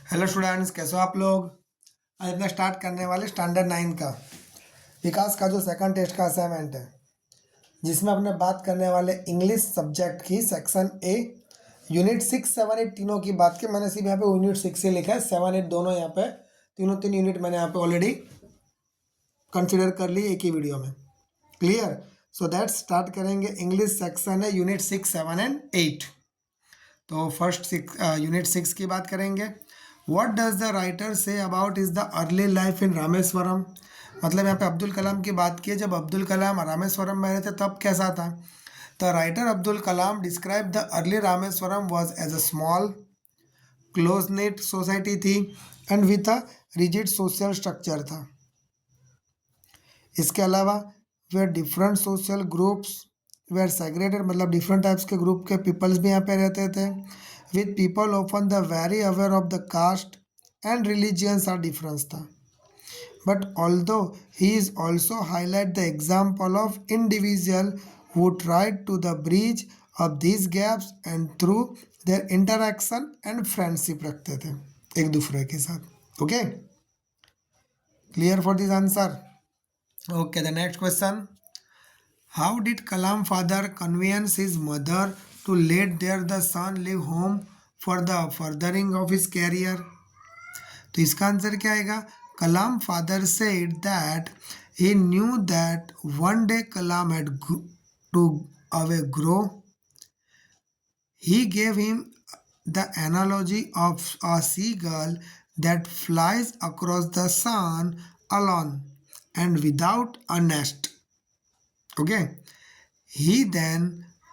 Hello students, कैसे हो आप लोग। आज अपना स्टार्ट करने वाले स्टैंडर्ड 9 का विकास का जो सेकंड टेस्ट का असाइनमेंट है, जिसमें अपने बात करने वाले इंग्लिश सब्जेक्ट की सेक्शन ए यूनिट 6, 7, 8 तीनों की बात की। मैंने सिर्फ यहाँ पे यूनिट 6 से लिखा है, 7, 8 दोनों यहाँ पे तीन यूनिट मैंने यहाँ पे ऑलरेडी कंसिडर कर ली एक ही वीडियो में। क्लियर। सो दैट स्टार्ट करेंगे। इंग्लिश सेक्शन है यूनिट 6, 7 एंड 8। तो फर्स्ट यूनिट 6 की बात करेंगे। What does the writer say about is the early life in Rameswaram. मतलब यहाँ पे अब्दुल कलाम की बात की है। जब अब्दुल कलाम रामेश्वरम में रहते तब कैसा था। The writer Abdul Kalam describe the early Rameswaram was as a small close net society थी and with a rigid social structure था। इसके अलावा were different social groups were segregated, मतलब डिफरेंट टाइप्स के ग्रुप के पीपल्स भी यहाँ पे रहते थे। With people open the very aware of the caste and religions are difference था। But although he is also highlight the example of individual who tried to the bridge of these gaps and through their interaction and friendship रखते थे एक दूसरे के साथ। Okay, clear for this answer. Okay, the next question. How did Kalam father convince his mother to let their son leave home for the furthering of his career? तो इसका answer क्या आएगा। कलाम father said that he knew that one day Kalam had to away grow. He gave him the analogy of a seagull that flies across the sun alone and without a nest. Okay. He then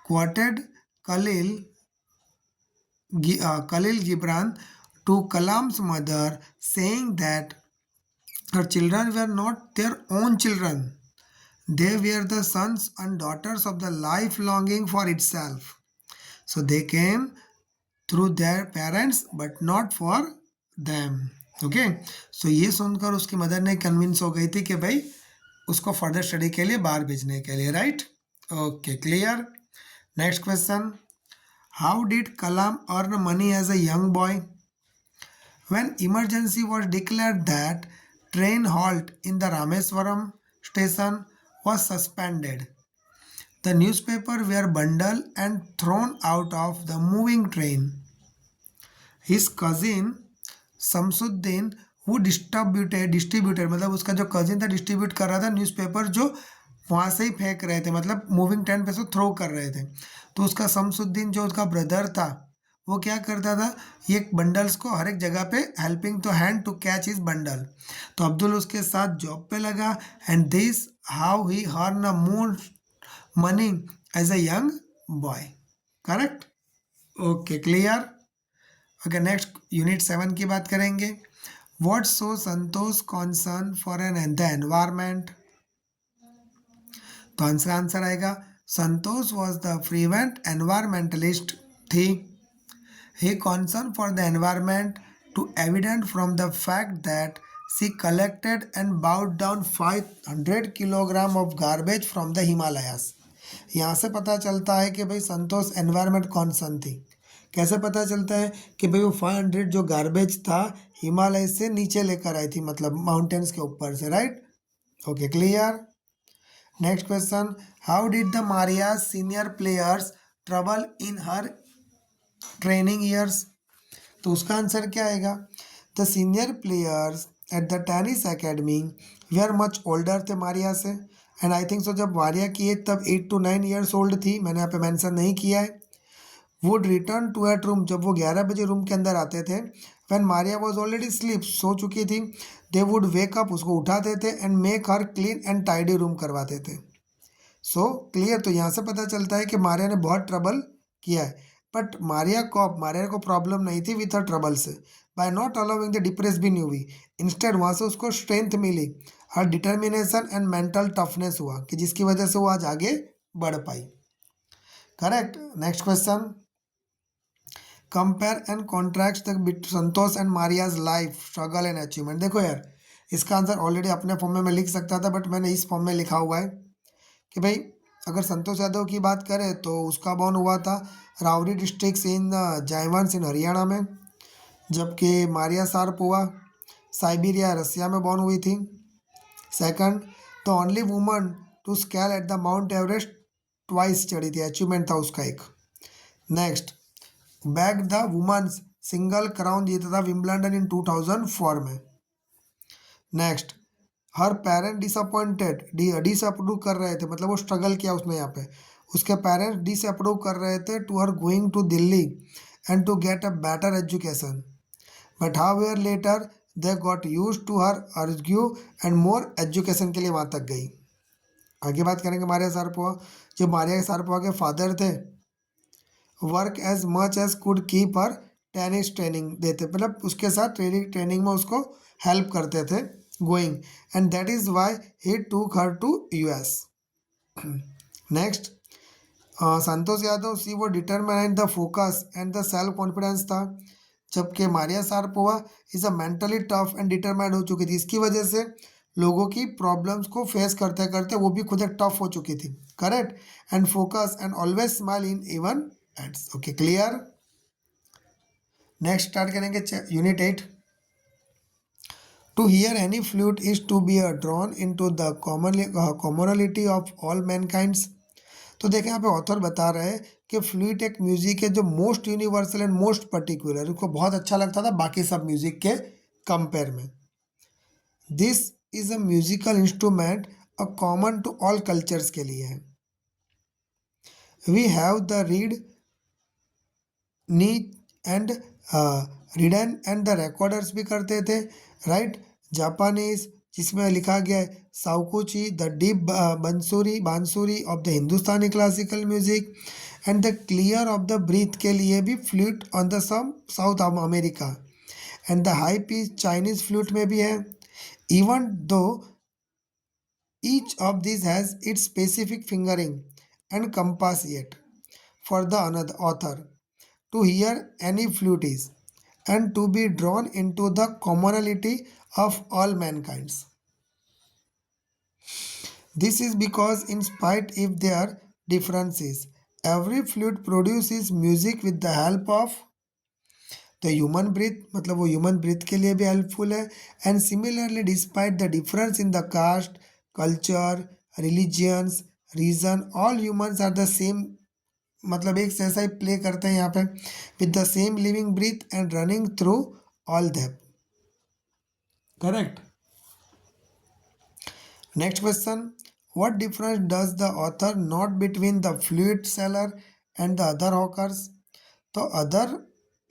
quoted Khalil Gibran to Kalam's mother, saying that her children were not their own children. They were the sons and daughters of the life longing for itself. So they came through their parents but not for them. Okay, so ये सुनकर उसकी mother ने convince हो गई थी कि भाई उसको फर्दर स्टडी के लिए बाहर भेजने के लिए। Right, okay, clear. Next question. How did Kalam earn money as a young boy. When emergency was declared that train halt in the Rameswaram station was suspended, the newspaper were bundled and thrown out of the moving train. His cousin Shamsuddin वो distributed मतलब उसका जो cousin था distribute कर रहा था newspaper, जो वहाँ से ही फेंक रहे थे, मतलब मूविंग ट्रेन पे से थ्रो कर रहे थे। तो उसका शमसुद्दीन जो उसका ब्रदर था वो क्या करता था, ये बंडल्स को हर एक जगह पे helping to hand to catch his bundle. तो अब्दुल उसके साथ जॉब पे लगा and this how he earn a more money as a young boy. Correct, okay, clear. Okay, next unit 7 की बात करेंगे। What show Santosh concern for an the environment. तो answer आएगा Santosh was the fervent environmentalist थी। He concern for the environment to evident from the fact that she collected and bout down 500 kilogram of garbage from the Himalayas. यहाँ से पता चलता है कि भाई संतोष एनवायरमेंट कॉन्सर्न थी। कैसे पता चलता है कि भाई वो 500 जो गार्बेज था हिमालय से नीचे लेकर आई थी, मतलब माउंटेन्स के ऊपर से। Right, okay, clear. Next question. How did the Maria senior players trouble in her training years. तो उसका आंसर क्या आएगा। The senior players at the tennis academy they are much older थे मारिया से, एंड आई थिंक सो जब मारिया की as तब 8 to 9 years old थी। मैंने यहाँ पे मेंशन नहीं किया है। Would return to at room, जब वो 11 बजे रूम के अंदर आते थे। When Maria was already sleep, सो चुकी थी। दे वुड वेक अप, उसको उठाते थे and make her clean and tidy room करवाते थे। So clear. तो यहाँ से पता चलता है कि मारिया ने बहुत ट्रबल किया है, बट मारिया को प्रॉब्लम नहीं थी विथ हर ट्रबल से। By not allowing the depress भी नहीं हुई, इंस्टेड वहाँ से उसको स्ट्रेंथ मिली, her determination and mental toughness हुआ कि जिसकी वजह से वो आज आगे बढ़ पाई। Correct. Next question. Compare and contrast the Santosh and Maria's life struggle and achievement. देखो यार, इसका आंसर ऑलरेडी अपने फॉर्म में मैं लिख सकता था, बट मैंने इस फॉर्म में लिखा हुआ है कि भाई अगर संतोष यादव की बात करें तो उसका बॉर्न हुआ था रावरी डिस्ट्रिक्ट इन जायवान्स इन हरियाणा में। जबकि मारिया सारपोवा साइबेरिया रसिया में बॉर्न हुई थी। Second, the only woman to scale at the Mount Everest twice चढ़ी थी, अचीवमेंट था उसका एक। Next, bag the women's single crown जीता था विंबलडन इन 2004 में। Next, her parent disappointed, disapprove कर रहे थे, मतलब वो स्ट्रगल किया उसने यहाँ पे, उसके पेरेंट्स डिसअप्रूव कर रहे थे to her going to Delhi and to get a better education, but how year later they got use to her argue and more education के लिए वहाँ तक गई। आगे बात करेंगे मारिया सारपोवा। जो मारिया सारपोवा के फादर थे, work as much as could keep her tennis training देते, मतलब उसके साथ ट्रेनिंग में उसको हेल्प करते थे going, and that is why he took her to US. Next, Santosh Yadav she वो determine the focus and the self confidence था, जबकि Maria Sharapova is a mentally tough and determined हो चुकी थी। इसकी वजह से लोगों की प्रॉब्लम्स को फेस करते करते वो भी खुद एक टफ हो चुकी थी, correct, and focus and always smile in even ads. Okay, clear. Next start करेंगे unit 8। To hear any flute is to be drawn into the commonality of all mankinds. तो देखें यहाँ पे ऑथर बता रहे हैं कि फ्लूट एक म्यूजिक है जो most universal and most particular, उसको बहुत अच्छा लगता था बाकी सब म्यूजिक के कंपेयर में। This is a musical instrument a common to all cultures के लिए है। We have the reed ney and ridden and the recorders भी करते थे, राइट। जापानीज जिसमें लिखा गया है shakuhachi the deep bansuri of the Hindustani classical music, and the clear of the breath के लिए भी flute on the some South America, and the high pitch Chinese flute में भी है। Even though each of this has its specific fingering and compass yet for the another author to hear any flute is and to be drawn into the commonality of all mankinds. This is because in spite if there are differences, every flute produces music with the help of the human breath, मतलब वो human breath के लिए भी helpful है, and similarly despite the difference in the caste, culture, religions, reason, all humans are the same, मतलब एक जैसा ही play करते हैं यहाँ पे, with the same living breath and running through all them, correct. Next question, what difference does the author note between the flute seller and the other hawkers. तो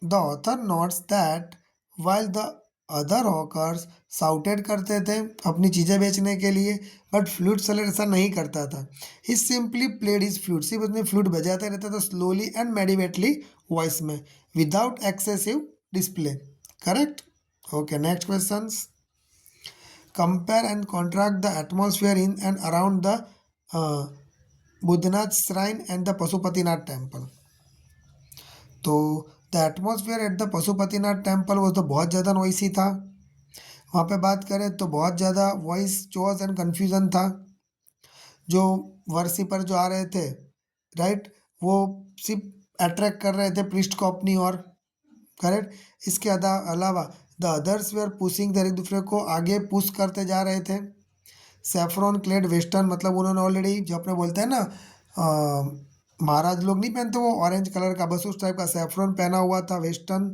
the author notes that while the other hawkers shouted करते थे अपनी चीज़ें बेचने के लिए, but flute seller ऐसा नहीं करता था। He simply played his flute, सिर्फ उसने फ्लूट बजाते रहता था स्लोली एंड मेडिवेटली वॉइस में, without excessive display, correct. Okay, next question, compare and contract the atmosphere in and around the Boudhanath shrine and the Pashupatinath temple. तो the atmosphere at the Pashupatinath temple वो तो बहुत ज़्यादा नॉइसी था, वहाँ पे बात करें तो बहुत ज़्यादा वॉइस चोज एंड कन्फ्यूज़न था। जो वर्सी पर जो आ रहे थे, राइट, वो सिर्फ अट्रैक्ट कर रहे थे प्रिस्ट को अपनी ओर, करेक्ट। इसके अलावा the others were pushing the, एक दूसरे को आगे पुश करते जा रहे थे। सेफ्रॉन क्लेड वेस्टर्न, मतलब उन्होंने ऑलरेडी जो अपने बोलते हैं ना महाराज लोग नहीं पहनते वो ऑरेंज कलर का, बस उस टाइप का सेफ्रॉन पहना हुआ था western.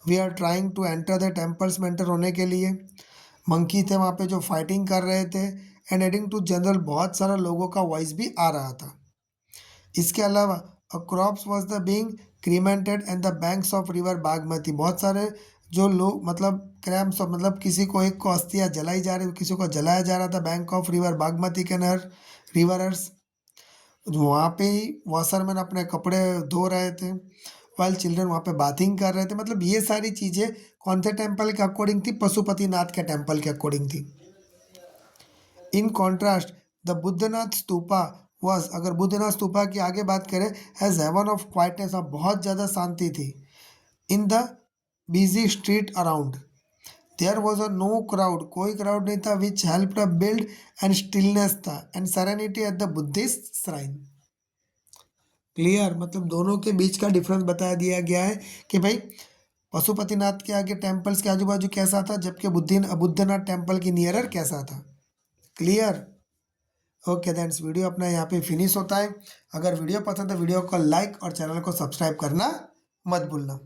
We are trying to enter the temples में एंटर होने के लिए। मंकी थे वहाँ पे जो फाइटिंग कर रहे थे, एंड एडिंग टू जनरल बहुत सारे लोगों का वॉइस भी आ रहा था। इसके अलावा a crops was the being cremated and the banks of river Bagmati, बहुत सारे जो लोग मतलब क्रैम्स, मतलब किसी को एक को अस्थियाँ जलाई जा रही, किसी को जलाया जा रहा था बैंक ऑफ रिवर बागमती के नहर रिवरर्स। वहाँ पे ही वॉशरमैन अपने कपड़े धो रहे थे, वाइल चिल्ड्रन वहाँ पे बाथिंग कर रहे थे। मतलब ये सारी चीज़ें कौन से टेम्पल के अकॉर्डिंग थी, पशुपतिनाथ के टेम्पल के अकॉर्डिंग थी। In contrast the Boudhanath stupa was, अगर बुद्धनाथ स्तूपा की आगे बात करें, हैज हेवन ऑफ क्वाइटनेस, अब बहुत ज़्यादा शांति थी। In the busy street around there was a no crowd, कोई क्राउड नहीं था, which help a build and stillness था and serenity at the Buddhist shrine. Clear, मतलब दोनों के बीच का डिफरेंस बता दिया गया है कि भाई पशुपतिनाथ के आगे टेम्पल्स के आजू बाजू कैसा था, जबकि बुद्धनाथ टेम्पल की नियरर कैसा था। क्लियर। ओके देन वीडियो अपना यहाँ पे फिनिश होता है। अगर वीडियो पसंद है वीडियो को लाइक और चैनल को सब्सक्राइब करना मत भूलना।